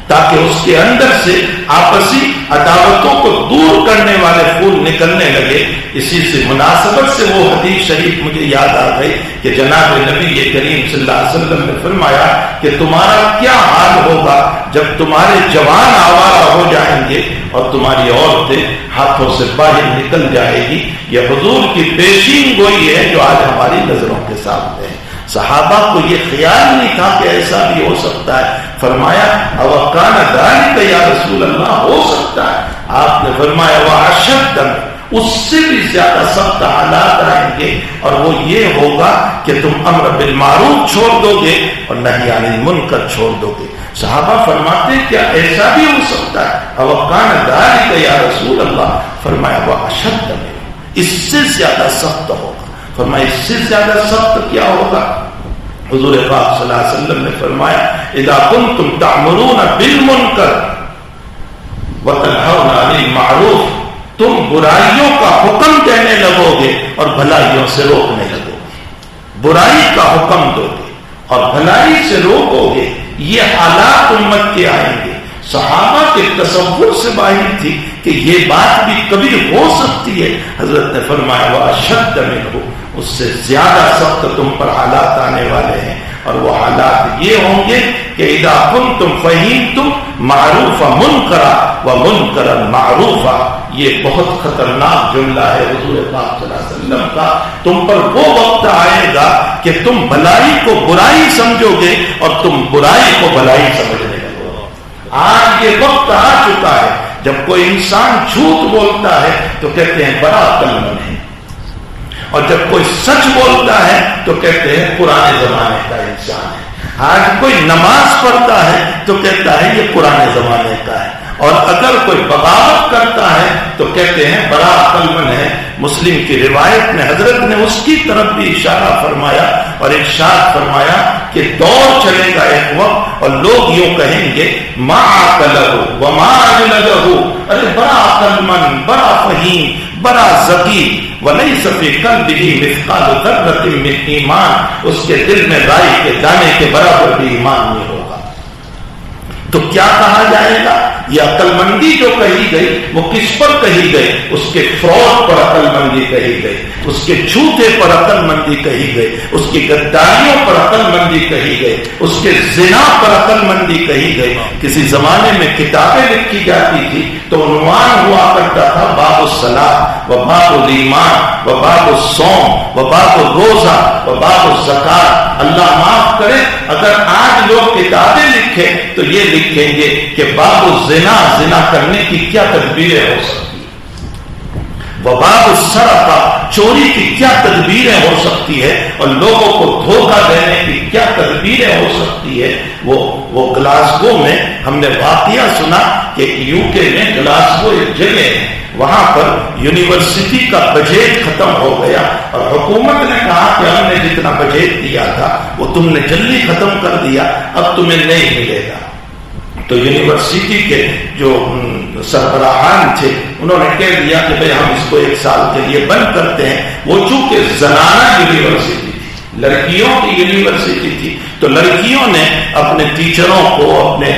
تاکہ اس کے اندر سے آپسی عداوتوں کو دور کرنے والے پھول نکلنے لگے. اسی سے مناسبت سے وہ حدیث شریف مجھے یاد آ گئی کہ جناب نبی کریم صلی اللہ علیہ وسلم نے فرمایا کہ تمہارا کیا حال ہوگا جب تمہارے جوان آوارہ ہو جائیں گے اور تمہاری عورتیں ہاتھوں سے باہر نکل جائے گی. یہ حضور کی پیشین گوئی ہے جو آج ہماری نظروں کے سامنے ہے. صحابہ کو یہ خیال نہیں تھا کہ ایسا بھی ہو سکتا ہے. فرمایا اوکان ذالک یا رسول اللہ، ہو سکتا ہے. آپ نے فرمایا واشد، اس سے بھی زیادہ سخت حالات آئیں گے، اور وہ یہ ہوگا کہ تم امر بالمعروف چھوڑ دو گے اور نہی عن المنکر چھوڑ دو گے. صحابہ فرماتے ہیں کیا ایسا بھی ہو سکتا ہے؟ اوکان ذالک یا رسول اللہ. فرمایا واشد، اس سے زیادہ سخت ہوگا. فرمایا اس سے زیادہ سخت کیا ہوگا؟ حضور پاک صلی اللہ علیہ وسلم نے فرمایا اذا کنتم تعمرون بالمنکر وتنہون عن المعروف، تم برائیوں کا حکم دینے لگو گے اور بھلائیوں سے روکنے لگو گے. برائی کا حکم دو گے اور بھلائی سے روکو گے، یہ حالات امت کے آئیں گے. صحابہ کے تصور سے باہر تھی کہ یہ بات بھی کبھی ہو سکتی ہے. حضرت نے فرمایا واشد منہ، اس سے زیادہ سخت تم پر حالات آنے والے ہیں، اور وہ حالات یہ ہوں گے کہ اذا کنتم فہمتم معروف منکرا ومنکرا معروفا. یہ بہت خطرناک جملہ ہے حضور پاک صلی اللہ علیہ وسلم کا. تم پر وہ وقت آئے گا کہ تم بھلائی کو برائی سمجھو گے اور تم برائی کو بھلائی سمجھنے لگو گے. آج یہ وقت آ چکا ہے جب کوئی انسان جھوٹ بولتا ہے تو کہتے ہیں بڑا عقل مند ہے، اور جب کوئی سچ بولتا ہے تو کہتے ہیں پرانے زمانے کا انسان ہے. آج کوئی نماز پڑھتا ہے تو کہتا ہے یہ پرانے زمانے کا ہے، اور اگر کوئی بغاوت کرتا ہے تو کہتے ہیں بڑا عقل مند ہے. مسلم کی روایت میں حضرت نے اس کی طرف بھی اشارہ فرمایا اور ارشاد فرمایا کہ دور چلے گا ایک وقت اور لوگ یوں کہیں گے ما عقلہ وما اجلدہ، ارے بڑا عقل مند، بڑا فہیم، بڑا ذکی، ولیس فی قلبہ مثقال ذرۃ من ایمان، اس کے دل میں رائی کے دانے کے برابر بھی ایمان نہیں ہوگا. تو کیا کہا جائے گا؟ یہ عقل مندی جو کہی گئی وہ کس پر کہی گئی؟ اس کے فراڈ پر عقل مندی کہی گئی، اس کے جھوٹے پر عقل مندی کہی گئی، اس کی غداریوں پر عقل مندی کہی گئی، اس کے زنا پر عقل مندی کہی گئی. کسی زمانے میں کتابیں لکھی جاتی تھی تو عنوان ہوا کرتا تھا باب الصلاۃ و باب الایمان و باب الصوم و باب الروزہ و باب الزکات. اللہ معاف کرے اگر آج لوگ کتابیں لکھیں تو یہ لکھیں گے کہ باب الزنا، زنا کرنے کی کیا تدبیریں ہو سکتی ہیں، وباب السرقہ، چوری کی کیا تدبیریں ہو سکتی ہے، اور لوگوں کو دھوکہ دینے کی کیا تدبیریں ہو سکتی ہے. وہ گلاسگو میں ہم نے واقعہ سنا کہ یو کے میں گلاسگو ایک جگہ ہے، وہاں پر یونیورسٹی کا بجٹ ختم ہو گیا اور حکومت نے کہا کہ ہم نے جتنا بجٹ دیا تھا وہ تم نے جلدی ختم کر دیا، اب تمہیں نہیں ملے گا. تو یونیورسٹی کے جو سربراہان تھے انہوں نے کہہ دیا کہ بھئی ہم اس کو 1 سال کے لیے بند کرتے ہیں. وہ چونکہ زنانہ یونیورسٹی تھی، لڑکیوں کی یونیورسٹی تھی، تو لڑکیوں نے اپنے ٹیچروں کو، اپنے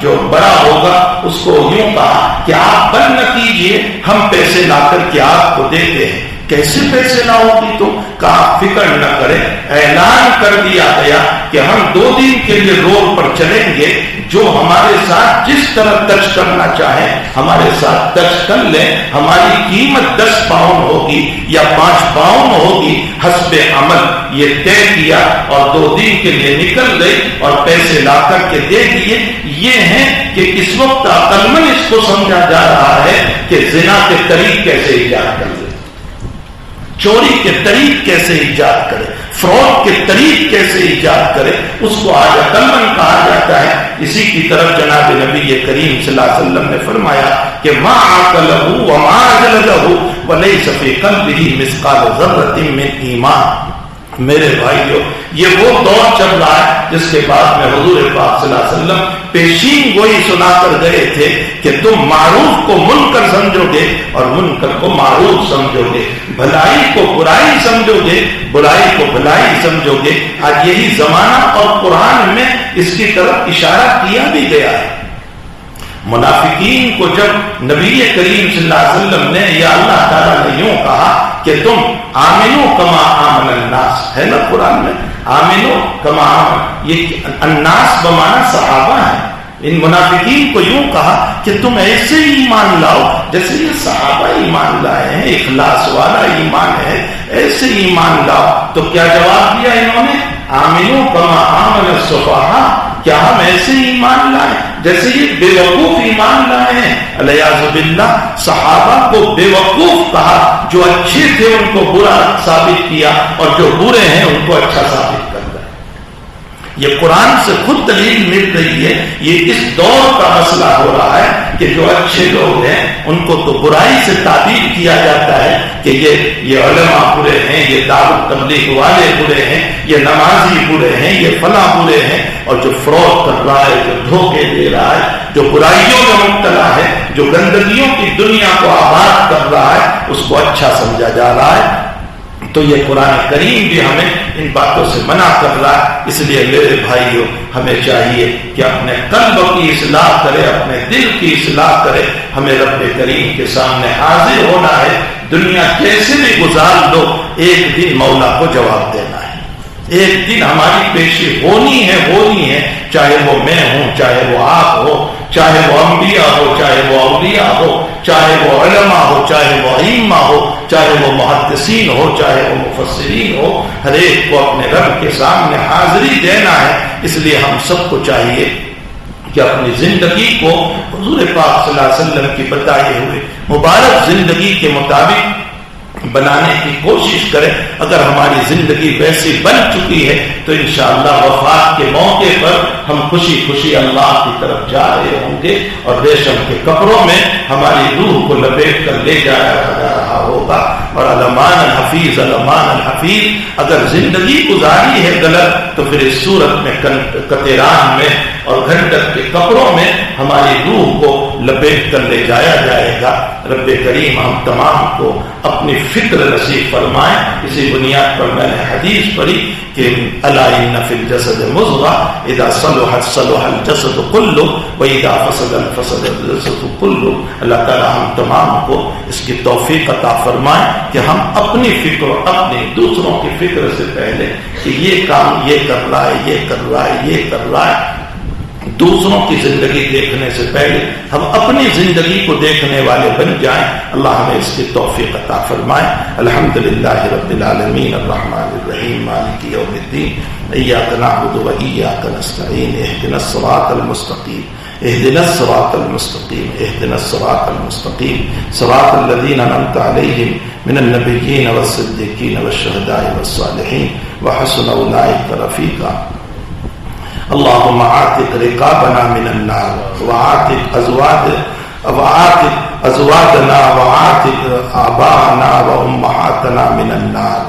جو بڑا ہوگا اس کو یوں کہا کہ آپ بند نہ کیجئے، ہم پیسے لا کر کے آپ کو دیتے ہیں. کیسے پیسے لاؤ گی تم؟ کہا فکر نہ کرے، اعلان کر دیا گیا کہ ہم 2 دن کے لیے روڈ پر چلیں گے، جو ہمارے ساتھ جس طرح ٹچ کرنا چاہیں ہمارے ساتھ ٹچ کر لیں، ہماری قیمت 10 پاؤنڈ ہوگی یا 5 پاؤنڈ ہوگی، حسب عمل یہ طے کیا اور 2 دن کے لیے نکل گئی اور پیسے لا کر کے دے دیے۔ یہ ہے کہ اس وقت عقل مند اس کو سمجھا جا رہا ہے کہ زنا کے طریق کیسے ایجاد کر لے، چوری کے طریق کیسے ایجاد کرے، فراڈ کے طریق کیسے ایجاد کرے، اس کو آج عقل مند کہا جاتا ہے۔ اسی کی طرف جناب نبی کریم صلی اللہ علیہ وسلم نے فرمایا کہ ما عقلہ وما جلدہ ولیس فی قلبہ مثقال ذرۃ من ایمان۔ میرے بھائیو، یہ وہ دور چل رہا ہے جس کے بعد میں حضور پاک صلی اللہ علیہ وسلم پیشین گوئی سنا کر گئے تھے کہ تم معروف کو منکر سمجھو گے اور منکر کو معروف سمجھو گے، بھلائی کو برائی سمجھو گے، برائی کو بھلائی سمجھو گے۔ آج یہی زمانہ اور قرآن میں اس کی طرف اشارہ کیا بھی گیا ہے۔ منافقین کو جب نبی کریم صلی اللہ علیہ وسلم نے یا اللہ تعالیٰ نے یوں کہا کہ تم آمنو کما آمن الناس، ہے نا قرآن میں آمنو کما آمن، یہ الناس بمانا صحابہ ہیں۔ ان منافقین کو یوں کہا کہ تم ایسے ایمان لاؤ جیسے یہ صحابہ ایمان لائے ہیں، اخلاص والا ایمان ہے، ایسے ایمان لاؤ۔ تو کیا جواب دیا انہوں نے؟ آمنو کما آمن السفہاء، کیا ہم ایسے ایمان لائیں جیسے یہ بے وقوف ایمان لائے ہیں؟ الیاذ باللہ، صحابہ کو بے وقوف کہا، جو اچھے تھے ان کو برا ثابت کیا اور جو برے ہیں ان کو اچھا ثابت کر دیا۔ یہ قرآن سے خود دلیل مل رہی ہے۔ یہ اس دور کا مسئلہ ہو رہا ہے کہ جو اچھے لوگ ہیں ان کو تو برائی سے تعبیر کیا جاتا ہے کہ یہ علماء برے ہیں، یہ دعوت تبلیغ والے برے ہیں، یہ نمازی برے ہیں، یہ فلاں برے ہیں۔ اور جو فراڈ کر رہا ہے، جو دھوکے دے رہا ہے، جو برائیوں میں مبتلا ہے، جو گندگیوں کی دنیا کو آباد کر رہا ہے، اس کو اچھا سمجھا جا رہا ہے۔ تو یہ قرآن کریم بھی ہمیں ان باتوں سے منع کر رہا ہے۔ اس لیے میرے بھائیوں، ہمیں چاہیے کہ اپنے قلب کی اصلاح کرے، اپنے دل کی اصلاح کرے۔ ہمیں رب کریم کے سامنے حاضر ہونا ہے، دنیا کیسے بھی گزار دو، ایک دن مولا کو جواب دینا ہے، ایک دن ہماری پیشی ہونی ہے، چاہے وہ میں ہوں، چاہے وہ آپ ہو، چاہے وہ انبیاء ہو، چاہے وہ اولیاء ہو، چاہے وہ علماء ہو، چاہے وہ ائمہ ہو، چاہے وہ محدثین ہو، چاہے وہ مفسرین ہو، ہر ایک کو اپنے رب کے سامنے حاضری دینا ہے۔ اس لیے ہم سب کو چاہیے کہ اپنی زندگی کو حضور پاک صلی اللہ علیہ وسلم کی بتائے ہوئے مبارک زندگی کے مطابق بنانے کی کوشش کریں۔ اگر ہماری زندگی ویسی بن چکی ہے تو انشاءاللہ وفات کے موقع پر ہم خوشی خوشی اللہ کی طرف جا رہے ہوں گے اور ریشم کے کپڑوں میں ہماری روح کو لپیٹ کر لے جایا جا رہا ہوگا۔ اور علمان الحفیظ، علمان الحفیظ، اگر زندگی گزاری ہے غلط تو پھر اس صورت میں کتیران میں اور گھنٹک کے کپڑوں میں ہماری روح کو لپیٹ کر لے جایا جائے گا۔ رب کریم ہم تمام کو اپنی فکر نصیب فرمائیں۔ اسی بنیاد پر میں نے حدیث پڑھی کہ الا ان فی الجسد مضغہ اذا صلحت صلح الجسد کلہ واذا فسدت فسد الجسد کلہ۔ اللہ تعالی ہم تمام کو اس کی توفیق عطا فرمائے کہ ہم اپنی فکر، اپنی دوسروں کی فکر سے پہلے کہ یہ کام یہ کر رہا ہے، یہ کر رہا ہے، یہ کر رہا ہے، دوسروں کی زندگی دیکھنے سے پہلے ہم اپنی زندگی کو دیکھنے والے بن جائیں۔ اللہ ہمیں اس کی توفیق عطا فرمائے۔ الحمدللہ رب العالمین الرحمن الرحیم مالک یوم الدین ایاک نعبد و ایاک نستعین اہدنا الصراط المستقیم اهدنا الصراط المستقيم اهدنا الصراط المستقيم صراط الذين أنعمت عليهم من النبيين والصديقين والشهداء والصالحين وحسن أولئك رفيقا اللهم عاتق رقابنا من النار وعاتق أزواجنا وعاتق آباءنا وأمهاتنا من النار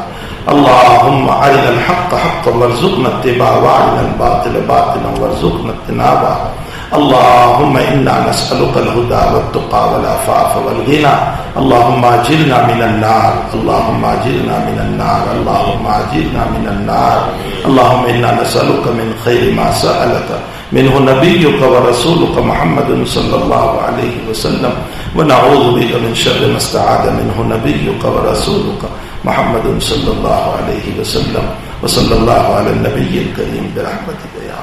اللهم أرنا الحق حقا وارزقنا اتباعه وأرنا الباطل باطلا وارزقنا اجتنابه اللهم إنا نسألك الهدى والتقى والعفاف والغنى اللهم أجرنا من النار اللهم أجرنا من النار اللهم أجرنا من النار اللهم إنا نسألك من خير ما سألك منه نبيك ورسولك محمد صلى الله عليه وسلم ونعوذ بك من شر ما استعاذ منه نبيك ورسولك محمد صلى الله عليه وسلم وصلى الله على النبي الكريم برحمتك يا